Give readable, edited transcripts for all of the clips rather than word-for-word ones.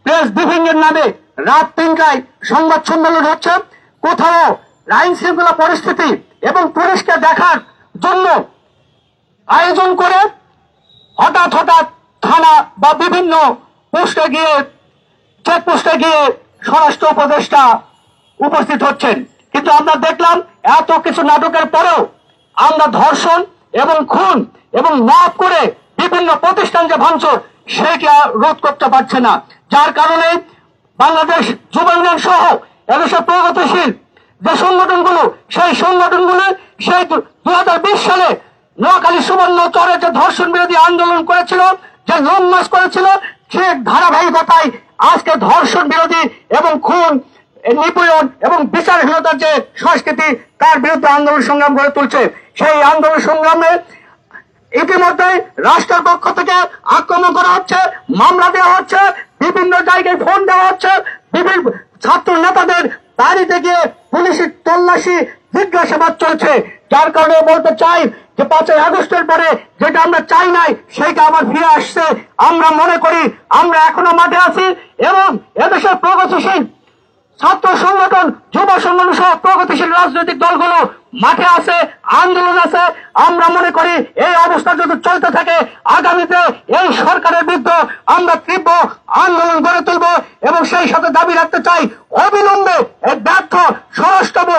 Press briefing এর নামে রাত 3টায় সংবাদ সম্মেলন হচ্ছে, কোথাও আইন শৃঙ্খলা পরিস্থিতি এবং পুলিশকে দেখার জন্য আয়োজন করে হঠাৎ হঠাৎ থানা বা বিভিন্ন পোস্টে গিয়ে চেকপোস্টে গিয়ে স্বরাষ্ট্র উপদেষ্টা উপস্থিত হচ্ছেন। কিন্তু আমরা দেখলাম এত কিছু নাটকের পরেও আমরা ধর্ষণ এবং খুন এবং মাফ করে বিভিন্ন প্রতিষ্ঠান যে ভাঙচুর সেটা রোধ করতে পারছে না, যার কারণে বাংলাদেশ যুব ইউনিয়ন সহ এদেশের প্রগতিশীল যে সংগঠনগুলো সেই 2020 সালে নোয়াখালী সুবর্ণচরে যে ধর্ষণ বিরোধী আন্দোলন করেছিল, যে লং মার্চ করেছিল, সে ধারাবাহিকতায় আজকে ধর্ষণ বিরোধী এবং খুন নিপীড়ন এবং বিচারহীনতার যে সংস্কৃতি তার বিরুদ্ধে আন্দোলন সংগ্রাম গড়ে তুলছে। সেই আন্দোলন সংগ্রামে ইতিমধ্যে রাষ্ট্রের পক্ষ থেকে আক্রমণ করা হচ্ছে, মামলা দেওয়া হচ্ছে, বিভিন্ন জায়গায় ফোন দেওয়া হচ্ছে, বিভিন্ন ছাত্র নেতাদের বাড়িতে গিয়ে পুলিশের তল্লাশি জিজ্ঞাসাবাদ চলছে। যার কারণে বলতে চাই যে 5ই আগস্টের পরে যেটা আমরা চাই নাই সেইটা আবার ফিরে আসছে। আমরা মনে করি আমরা এখনো মাঠে আছি এবং এদেশের প্রগতিশীল ছাত্র সংগঠন, যুব সংগঠন সহ প্রগতিশীল রাজনৈতিক দলগুলো মাঠে আছে, আন্দোলন আছে। আমরা মনে করি এই অবস্থা যদি চলতে থাকে আগামীতে এই সরকারের বিরুদ্ধে আমরা তীব্র আন্দোলন গড়ে তুলব এবং সেই সাথে দাবি রাখতে চাই অবিলম্বে এই ব্যর্থ স্বরাষ্ট্র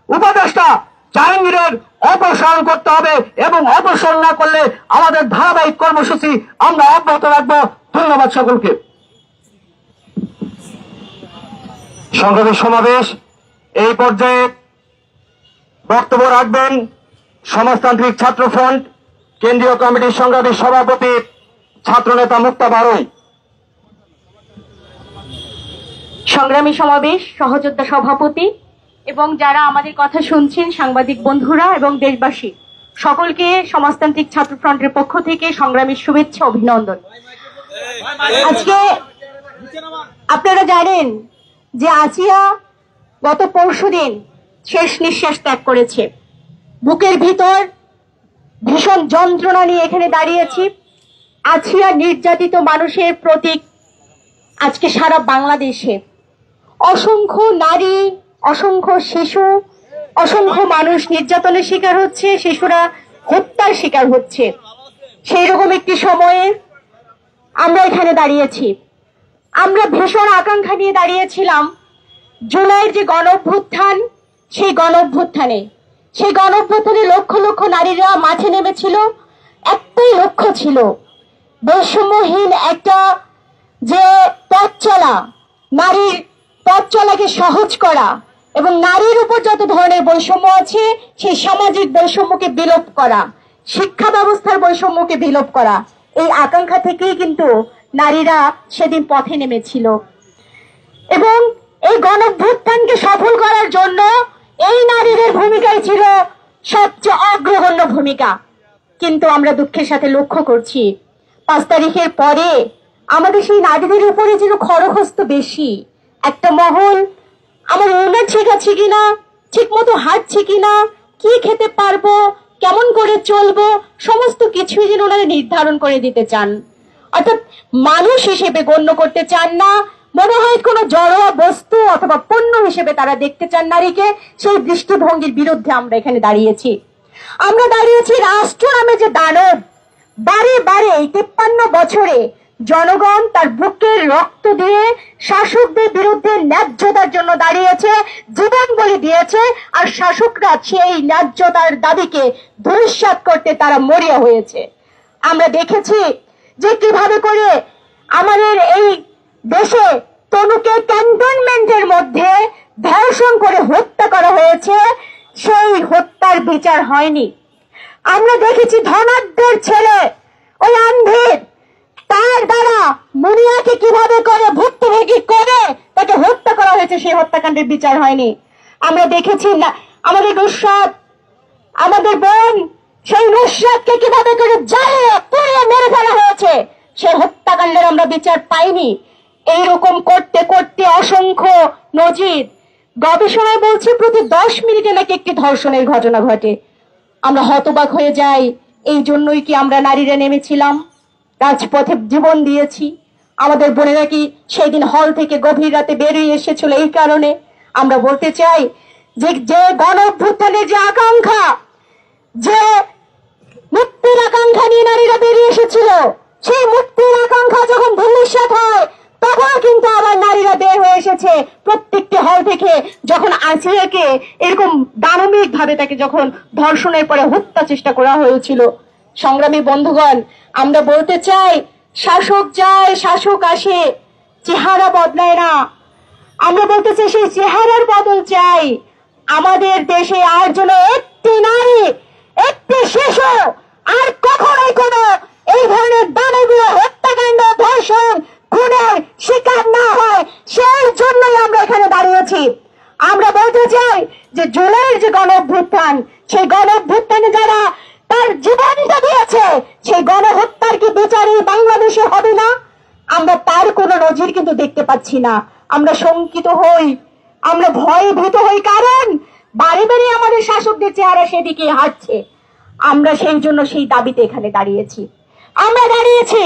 উপদেষ্টা জাহাঙ্গীরের অপসারণ করতে হবে এবং অপসারণ না করলে আমাদের ধারাবাহিক কর্মসূচি আমরা অব্যাহত রাখবো। ধন্যবাদ সকলকে। সংগ্রামী সমাবেশ এই পর্যায়ে বক্তব্য রাখবেন সমাজতান্ত্রিক ছাত্র ফ্রন্ট কেন্দ্রীয় কমিটির সংগ্রামী সভাপতি ছাত্রনেতা মুক্তা বারুই। সংগ্রামী সমাবেশ সহযোদ্ধা সভাপতি এবং যারা আমাদের কথা শুনছেন সাংবাদিক বন্ধুরা এবং দেশবাসী সকলকে সমাজতান্ত্রিক ছাত্র ফ্রন্টের পক্ষ থেকে সংগ্রামী শুভেচ্ছা অভিনন্দন। আজকে আপনারা জানেন যে আসিয়া গত পরশুদিন শেষ নিঃশ্বাস ত্যাগ করেছে। বুকের ভিতর ভীষণ যন্ত্রণা নিয়ে এখানে দাঁড়িয়েছি। আসিয়া নির্যাতিত মানুষের প্রতীক আজকে সারা বাংলাদেশে অসংখ্য নারী, অসংখ্য শিশু, অসংখ্য মানুষ নির্যাতনের শিকার হচ্ছে, শিশুরা হত্যার শিকার হচ্ছে। সেই রকম একটি সময়ে আমরা এখানে দাঁড়িয়েছি। আমরা ভীষণ আকাঙ্ক্ষা নিয়ে দাঁড়িয়েছিলাম জুলাইয়ের যে গণঅভ্যুত্থান, সেই গণঅভ্যুত্থানে লক্ষ লক্ষ নারীরা মাঠে নেমেছিল। একটাই লক্ষ্য ছিল বৈষম্যহীন একটা যে পথ চলা, নারীর পথ চলাকে সহজ করা এবং নারীর উপর যত ধরনের বৈষম্য আছে সেই সামাজিক বৈষম্যকে বিলোপ করা, শিক্ষা ব্যবস্থার বৈষম্যকে বিলোপ করা। এই আকাঙ্ক্ষা থেকেই কিন্তু নারীরা সেদিন পথে নেমেছিল এবং এই গণঅভ্যুত্থানকে সফল করার জন্য এই নারীদের ভূমিকাই ছিল সবচেয়ে অগ্রগণ্য ভূমিকা। কিন্তু আমরা দুঃখের সাথে লক্ষ্য করছি 5 তারিখের পরে আমাদের সেই নারীদের উপরে যেন খড়গহস্ত বেশি। একটা মহল আমার ওনার ঠিক আছে কিনা, ঠিক মতো হাঁটছে কিনা, কি খেতে পারবো, কেমন করে চলবো, সমস্ত কিছুই যেন ওনারা নির্ধারণ করে দিতে চান। অর্থাৎ মানুষ হিসেবে গণ্য করতে চান না, মনে হয় কোনো জড়োয়া বস্তু অথবা পণ্য হিসেবে তারা দেখতে চান নারীকে। সেই দৃষ্টিভঙ্গির বিরুদ্ধে আমরা এখানে দাঁড়িয়েছি। আমরা দাঁড়িয়েছি রাষ্ট্র নামে যে দানব, বারে বারে 53 বছরে জনগণ তার বুকের রক্ত দিয়ে শাসকদের বিরুদ্ধে ন্যায্যতার জন্য দাঁড়িয়েছে, জীবন বলি দিয়েছে, আর শাসকরা সেই ন্যায্যতার দাবিকে ধূলিসাৎ করতে তারা মরিয়া হয়েছে। আমরা দেখেছি যে কিভাবে করে আমাদের এই দেশে তনুকে ক্যান্টনমেন্টের মধ্যে ধর্ষণ করে হত্যা করা হয়েছে, সেই হত্যার বিচার হয়নি। আমরা দেখেছি ধনাঢ্যের ছেলে ওই আন্ধের, তার দ্বারা মুনিয়াকে কিভাবে করে ভুক্তভোগী করে তাকে হত্যা করা হয়েছে, সেই হত্যাকাণ্ডের বিচার হয়নি। আমরা দেখেছি না আমাদের নুসরাত, আমাদের বোন, সেই নুসরাতকে কিভাবে করে জ্বালিয়ে পুড়িয়ে মেরে ফেলা হয়েছে, সেই হত্যাকাণ্ডের আমরা বিচার পাইনি। এইরকম করতে করতে অসংখ্য নজির, গবেষণায় বলছে প্রতি 10 মিনিটে নাকি একটি ধর্ষণের ঘটনা ঘটে। আমরা হতবাক হয়ে যাই। এই জন্যই কি আমরা নারীরা নেমেছিলাম, রাজপথে জীবন দিয়েছি, আমাদের বোনেরা কি সেই দিন হল থেকে গভীর রাতে বেরিয়ে এসেছিল এই কারণে? আমরা বলতে চাই যে যে গণ অভ্যুত্থানের যে আকাঙ্ক্ষা, যে মুক্তির আকাঙ্ক্ষা নিয়ে নারীরা বেরিয়ে এসেছিল, সেই মুক্তির আকাঙ্ক্ষা যখন ভবিষ্যৎ হয় তখন কিন্তু আবার নারীরা বের হয়ে এসেছে প্রত্যেকটি হল থেকে। যখন আসিয়াকে এরকম দানবিক ভাবে তাকে যখন ধর্ষণের পরে হত্যা চেষ্টা করা হয়েছিল, সংগ্রামী বন্ধুগণ, আমরা বলতে চাই শাসক যায় শাসক আসে, চেহারা বদলায় না। আমরা বলতে চাই সেই চেহারার বদল চাই। আমাদের দেশে আর যেন একটি নারী, একটি শিশু আর কখনোই কোনো এই ধরনের দানবীয় হত্যাকাণ্ড, ধর্ষণ, খুনের শিকার না হয়, সেই জন্যই আমরা এখানে দাঁড়িয়েছি। আমরা বলতে চাই যে জুলাইয়ের যে গণ অভ্যুত্থান, সেই গণ অভ্যুত্থানে যারা তার জীবনটা দিয়েছে, সেই গণহত্যার কি বিচারই বাংলাদেশে হবে না? আমরা তার কোনো নজির কিন্তু দেখতে পাচ্ছি না। আমরা শঙ্কিত হই, আমরা ভয়ে ভীত হই, কারণ বারে বারে আমাদের শাসকদের চেহারা সেদিকে হাঁটছে। আমরা সেই জন্য সেই দাবিতে এখানে দাঁড়িয়েছি। আমরা দাঁড়িয়েছি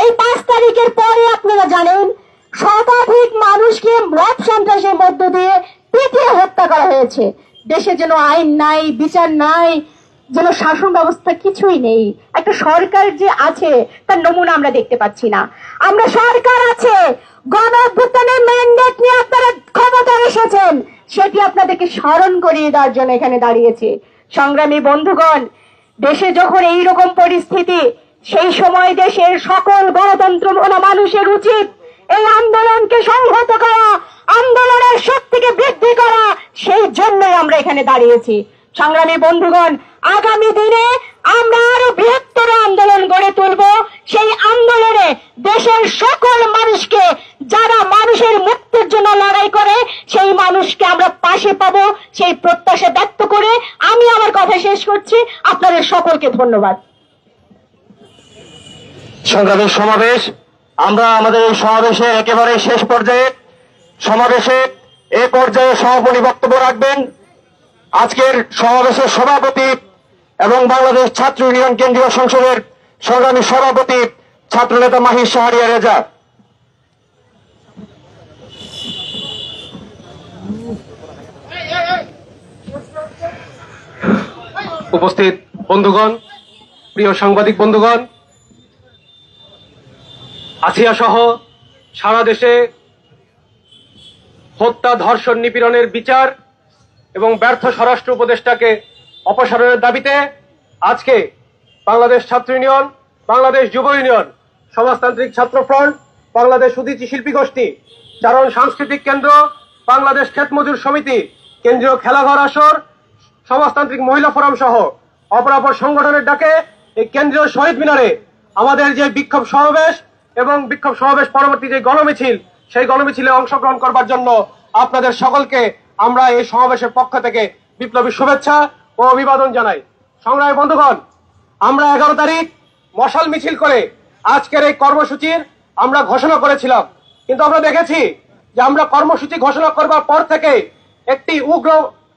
এই 5 তারিখের পরে আপনারা জানেন শতাধিক মানুষকে মব সন্ত্রাসের মধ্য দিয়ে পিটিয়ে হত্যা করা হয়েছে। দেশে যেন আইন নাই, বিচার নাই, যেন শাসন ব্যবস্থা কিছুই নেই। একটা সরকার যে আছে তার নমুনা আমরা দেখতে পাচ্ছি না। আমরা সরকার আছে, গণ অভ্যুত্থানের ম্যান্ডেট নিয়ে আপনারা ক্ষমতায় এসেছেন, সেটি আপনাদেরকে স্মরণ করিয়ে দেওয়ার জন্য এখানে দাঁড়িয়েছি। সংগ্রামী বন্ধুগণ, দেশে যখন এইরকম পরিস্থিতি, সেই সময় দেশের সকল গণতন্ত্র মানুষের উচিত এই আন্দোলনকে সংহত করা, আন্দোলনের শক্তিকে বৃদ্ধি করা। সেই জন্যই আমরা এখানে দাঁড়িয়েছি। সংগ্রামী বন্ধুগণ, আগামী দিনে আমরা আরো বৃহত্তর আন্দোলন গড়ে তুলব। সেই আন্দোলনে দেশের সকল মানুষকে, যারা মানুষের মুক্তির জন্য লড়াই করে, সেই মানুষকে আমরা পাশে পাবো, সেই প্রত্যাশা ব্যক্ত করে আমি আমার কথা শেষ করছি। আপনাদের সকলকে ধন্যবাদ। সংগ্রামী সমাবেশ, আমরা আমাদের এই সমাবেশের একেবারে শেষ পর্যায়ে, সমাবেশে এ পর্যায়ে সমাপনী বক্তব্য রাখবেন আজকের সমাবেশের সভাপতি এবং বাংলাদেশ ছাত্র ইউনিয়ন কেন্দ্রীয় সংসদের সংগ্রামী সভাপতি ছাত্রনেতা মাহির শাহরিয়ার রেজা। উপস্থিত বন্ধুগণ, প্রিয় সাংবাদিক বন্ধুগণ, আসিয়া সহ সারা দেশে হত্যা, ধর্ষণ, নিপীড়নের বিচার এবং ব্যর্থ স্বরাষ্ট্র উপদেষ্টাকে অপসারণের দাবিতে আজকে বাংলাদেশ ছাত্র ইউনিয়ন, বাংলাদেশ যুব ইউনিয়ন, সমাজতান্ত্রিক ছাত্র ফ্রন্ট, বাংলাদেশ উদীচী শিল্পী গোষ্ঠী, চারণ সাংস্কৃতিক কেন্দ্র, বাংলাদেশ ক্ষেত মজুর সমিতি, কেন্দ্রীয় খেলাঘর আসর, সমাজতান্ত্রিক মহিলা ফোরাম সহ অপরাপর সংগঠনের ডাকে এই কেন্দ্রীয় শহীদ মিনারে আমাদের যে বিক্ষোভ সমাবেশ এবং বিক্ষোভ সমাবেশ পরবর্তী যে গণমিছিল, সেই গণমিছিলে অংশগ্রহণ করবার জন্য আপনাদের সকলকে আমরা এই সমাবেশের পক্ষ থেকে বিপ্লবী শুভেচ্ছা ও অভিবাদন জানাই। সংগ্রামী বন্ধুগণ, আমরা 11 তারিখ মশাল মিছিল করে আজকের এই কর্মসূচির আমরা ঘোষণা করেছিলাম, কিন্তু আমরা দেখেছি যে আমরা কর্মসূচি ঘোষণা করবার পর থেকে একটি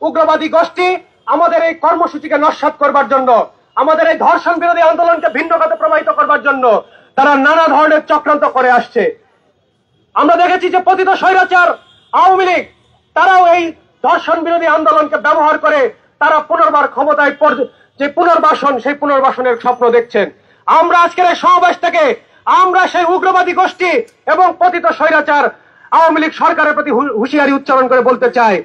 উগ্রবাদী গোষ্ঠী আমাদের এই কর্মসূচিকে নস্যাৎ করবার জন্য, আমাদের এই ধর্ষণ বিরোধী আন্দোলনকে ভিন্ন খাতে প্রবাহিত করবার জন্য তারা নানা ধরনের চক্রান্ত করে আসছে। আমরা দেখেছি যে পতিত স্বৈরাচার আওয়ামী লীগ তারাও এই ধর্ষণ বিরোধী আন্দোলনকে ব্যবহার করে তারা পুনর্বার ক্ষমতায় যে পুনর্বাসন, সেই পুনর্বাসনের স্বপ্ন দেখছেন। আমরা আজকের এই সমাবেশ থেকে আমরা সেই উগ্রবাদী গোষ্ঠী এবং পতিত স্বৈরাচার আওয়ামী লীগ সরকারের প্রতি হুঁশিয়ারি উচ্চারণ করে বলতে চাই,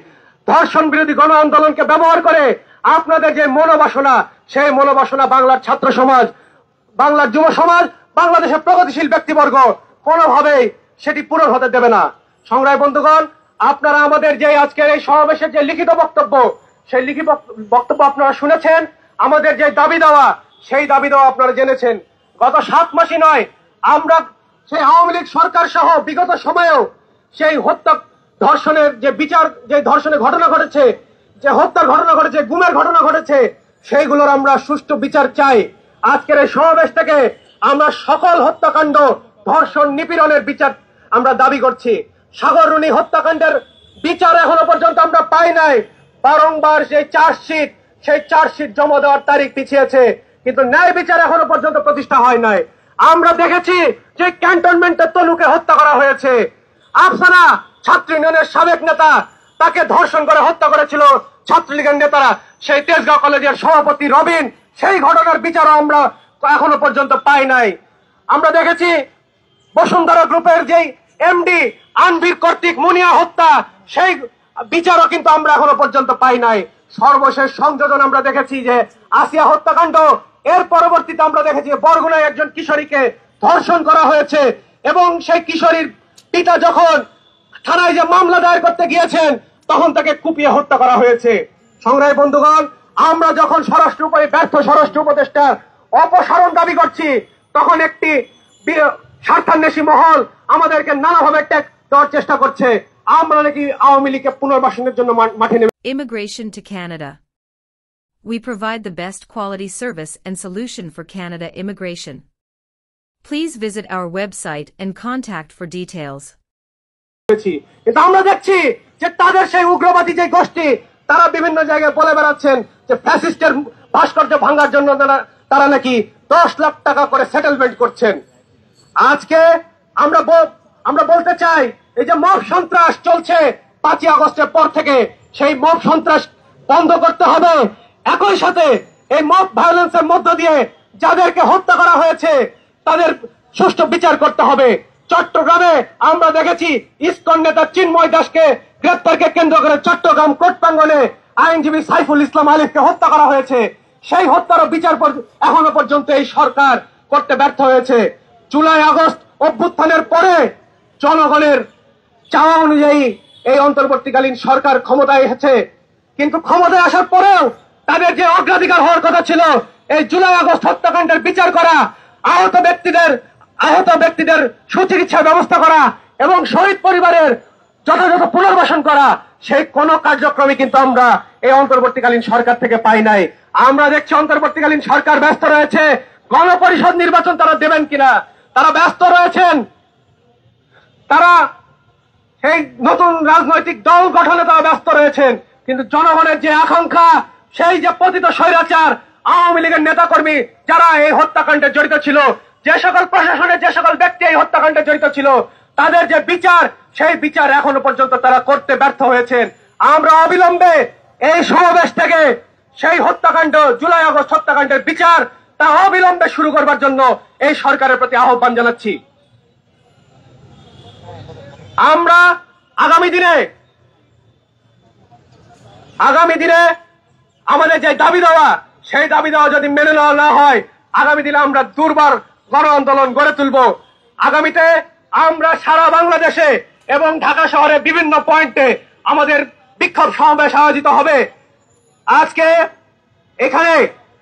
ধর্ষণ বিরোধী গণ আন্দোলনকে ব্যবহার করে আপনাদের যে মনোবাসনা, সেই মনোবাসনা বাংলার ছাত্র সমাজ, বাংলার যুব সমাজ, বাংলাদেশের প্রগতিশীল ব্যক্তিবর্গ কোনোভাবেই সেটি পূরণ হতে দেবে না। সংগ্রামী বন্ধুগণ, আপনারা আমাদের যে আজকের এই সমাবেশের যে লিখিত বক্তব্য, সেই লিখিত বক্তব্য আপনারা শুনেছেন। আমাদের যে দাবি দেওয়া, সেই দাবি দেওয়া আপনারা জেনেছেন। গত 7 মাসই নয়, আমরা সেই আওয়ামী লীগ সরকার সহ বিগত সময়েও সেই হত্যা, ধর্ষণের যে বিচার, যে ধর্ষণের ঘটনা ঘটেছে, যে হত্যার ঘটনা ঘটেছে, গুমের ঘটনা ঘটেছে, সেইগুলোর আমরা সুষ্ঠু বিচার চাই। আজকের এই সমাবেশ থেকে আমরা সকল হত্যাকাণ্ড, ধর্ষণ, নিপীড়নের বিচার আমরা দাবি করছি। সাগর রুনি হত্যাকাণ্ডের বিচার এখনো পর্যন্ত আমরা পাই নাই। বারংবার সেই চার্জশিট জমা দেওয়ার তারিখ পিছিয়েছে, কিন্তু ন্যায় বিচার এখনো পর্যন্ত প্রতিষ্ঠা হয় নাই। আমরা দেখেছি যে ক্যান্টনমেন্টে তনুকে হত্যা করা হয়েছে। আফসানা ছাত্র ইউনিয়নের সাবেক নেতা, তাকে ধর্ষণ করে হত্যা করেছিল ছাত্রলীগের নেতারা। সেই তেজগাঁও কলেজের সভাপতি রবিন, সেই ঘটনার বিচারও আমরা এখনো পর্যন্ত পাই নাই। আমরা দেখেছি বসুন্ধরা গ্রুপের যেই এমডি আনভির কর্তৃক মুনিয়া হত্যা, সেই বিচারও কিন্তু আমরা এখনো পর্যন্ত পাই নাই। সর্বশেষ সংযোজন আমরা দেখেছি যে আসিয়া হত্যাকাণ্ড, এর পরবর্তীতে আমরা দেখেছি বরগুনায় একজন কিশোরীকে ধর্ষণ করা হয়েছে এবং সেই কিশোরীর পিতা যখন থানায় যে মামলা দায়ের করতে গিয়েছেন তখন তাকে কুপিয়ে হত্যা করা হয়েছে। সংগ্রামী বন্ধুগণ, আমরা যখন ব্যর্থ স্বরাষ্ট্র উপদেষ্টার অপসারণ দাবি করছি, তখন একটি স্বার্থান্বেষী মহল আমাদেরকে নানাভাবে ট্যাগ দেওয়ার চেষ্টা করছে। আমরা নাকি আওয়ামী লীগকে পুনর্বাসনের জন্য মাঠে নেমে। Immigration to Canada. We provide the best quality service and solution for Canada immigration. Please visit our website and contact for details. কিন্তু আমরা দেখছি যে তাদের সেই উগ্রবাদী যে গোষ্ঠী, তারা বিভিন্ন জায়গায় বলে বেড়াচ্ছেন যে ফ্যাসিস্টের ভাস্কর্য ভাঙার জন্য তারা নাকি 10 লাখ টাকা করে সেটেলমেন্ট করছেন। আজকে আমরা বলতে চাই, এই যে মব সন্ত্রাস চলছে 5ই আগস্টের পর থেকে, সেই মব সন্ত্রাস বন্ধ করতে হবে। একই সাথে এই মব ভায়োলেন্সের মধ্য দিয়ে যাদেরকে হত্যা করা হয়েছে তাদের সুষ্ঠু বিচার করতে হবে। চট্টগ্রামে আমরা দেখেছি ইসকন নেতা চিন্ময় দাসকে গ্রেপ্তারকে কেন্দ্র করে চট্টগ্রাম কোর্ট প্রাঙ্গণে আইনজীবী সাইফুল ইসলাম আলিফকে হত্যা করা হয়েছে। সেই হত্যারও বিচার এখনো পর্যন্ত এই সরকার করতে ব্যর্থ হয়েছে। জুলাই আগস্ট অভ্যুত্থানের পরে জনগণের চাওয়া অনুযায়ী এই অন্তর্বর্তীকালীন সরকার ক্ষমতায় এসেছে, কিন্তু ক্ষমতায় আসার পরেও তাদের যে অগ্রাধিকার হওয়ার কথা ছিল এই জুলাই আগস্ট হত্যাকাণ্ডের বিচার করা, আহত ব্যক্তিদের সুচিকিৎসার ব্যবস্থা করা এবং শহীদ পরিবারের যথাযথ পুনর্বাসন করা, সেই কোন কার্যক্রমই কিন্তু আমরা এই অন্তর্বর্তীকালীন সরকার থেকে পাই নাই। আমরা দেখছি অন্তর্বর্তীকালীন সরকার ব্যস্ত রয়েছে গণপরিষদ নির্বাচন তারা দেবেন কিনা, তারা ব্যস্ত রয়েছেন, তারা সেই নতুন রাজনৈতিক দল গঠনে তারা ব্যস্ত রয়েছেন। কিন্তু জনগণের যে আকাঙ্ক্ষা, সেই যে পতিত স্বৈরাচার আওয়ামী লীগের নেতাকর্মী যারা এই হত্যাকাণ্ডে জড়িত ছিল, যে সকল প্রশাসনের যে সকল ব্যক্তি এই হত্যাকাণ্ডে জড়িত ছিল, তাদের যে বিচার, সেই বিচার এখনো পর্যন্ত তারা করতে ব্যর্থ হয়েছেন। আমরা অবিলম্বে এই সমাবেশ থেকে সেই হত্যাকাণ্ড, জুলাই আগস্ট হত্যাকাণ্ডের বিচার তা অবিলম্বে শুরু করবার জন্য এই সরকারের প্রতি আহ্বান জানাচ্ছি। আমরা আগামী দিনে আমাদের যে দাবি দেওয়া, সেই দাবি দেওয়া যদি মেনে নেওয়া না হয়, আগামী দিনে আমরা দুর্বার গণ আন্দোলন গড়ে তুলব। আগামীতে আমরা সারা বাংলাদেশে এবং ঢাকা শহরে বিভিন্ন পয়েন্টে আমাদের বিক্ষোভ সমাবেশ আয়োজিত হবে। আজকে এখানে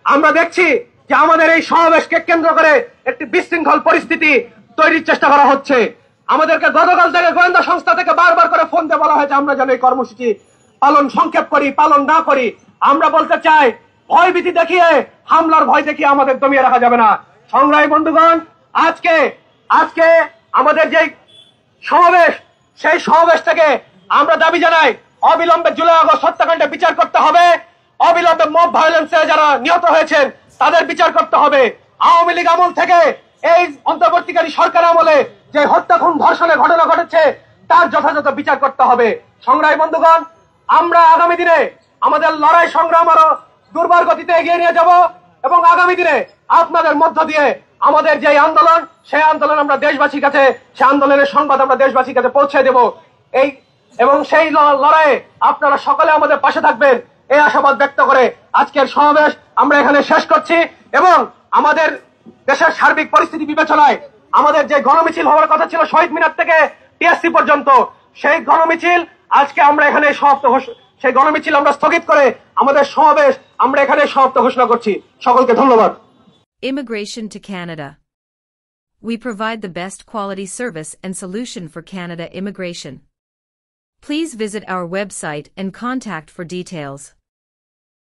আমরা দেখছি যে আমাদের এই সমাবেশকে কেন্দ্র করে একটি বিশৃঙ্খল পরিস্থিতি তৈরির চেষ্টা করা হচ্ছে। আমাদেরকে গতকাল থেকে গোয়েন্দা সংস্থা থেকে বারবার করে ফোন দিয়ে বলা হয়েছে আমরা যেন এই কর্মসূচি সংক্ষেপ করি, পালন না করি। আমরা বলতে চাই, ভয়ভীতি দেখিয়ে, হামলার ভয় দেখিয়ে আমাদের দমিয়ে রাখা যাবে না। সংগ্রামী বন্ধুগণ, আজকে আমাদের যে সমাবেশ, সেই সমাবেশ থেকে আমরা দাবি জানাই অবিলম্বে জুলাই আগস্ট হত্যাকাণ্ডে বিচার করতে হবে, অবিলম্বে মব ভায়োলেন্সে যারা নিহত হয়েছেন তাদের বিচার করতে হবে। আওয়ামী লীগ আমল থেকে এই অন্তর্বর্তীকারী সরকার আমলে যে হত্যা খুন ধর্ষণের ঘটনা ঘটেছে তার যথাযথ বিচার করতে হবে। সংগ্রামী বন্ধুগণ, আমরা আগামী দিনে আমাদের লড়াই সংগ্রাম আরো দুর্বার গতিতে এগিয়ে নিয়ে যাব এবং আগামী দিনে আপনাদের মধ্য দিয়ে আমাদের যে আন্দোলন, সেই আন্দোলন আমরা দেশবাসীর কাছে, সেই আন্দোলনের সংবাদ আমরা দেশবাসীর কাছে পৌঁছে দেব। এবং সেই লড়াইয়ে আপনারা সকলে আমাদের পাশে থাকবেন, এই আশাবাদ ব্যক্ত করে আজকের সমাবেশ আমরা এখানে শেষ করছি। এবং আমাদের দেশের সার্বিক পরিস্থিতি বিবেচনায় আমাদের যে গণমিছিল হওয়ার কথা ছিল শহীদ মিনার থেকে টিএসসি পর্যন্ত, সেই গণমিছিল আজকে আমরা এখানে সেই গণমিছিল আমরা স্থগিত করে আমাদের সমাবেশ আমরা এখানে সমাপ্ত ঘোষণা করছি। সকলকে ধন্যবাদ। Immigration to Canada. We provide the best quality service and solution for Canada immigration. Please visit our website and contact for details.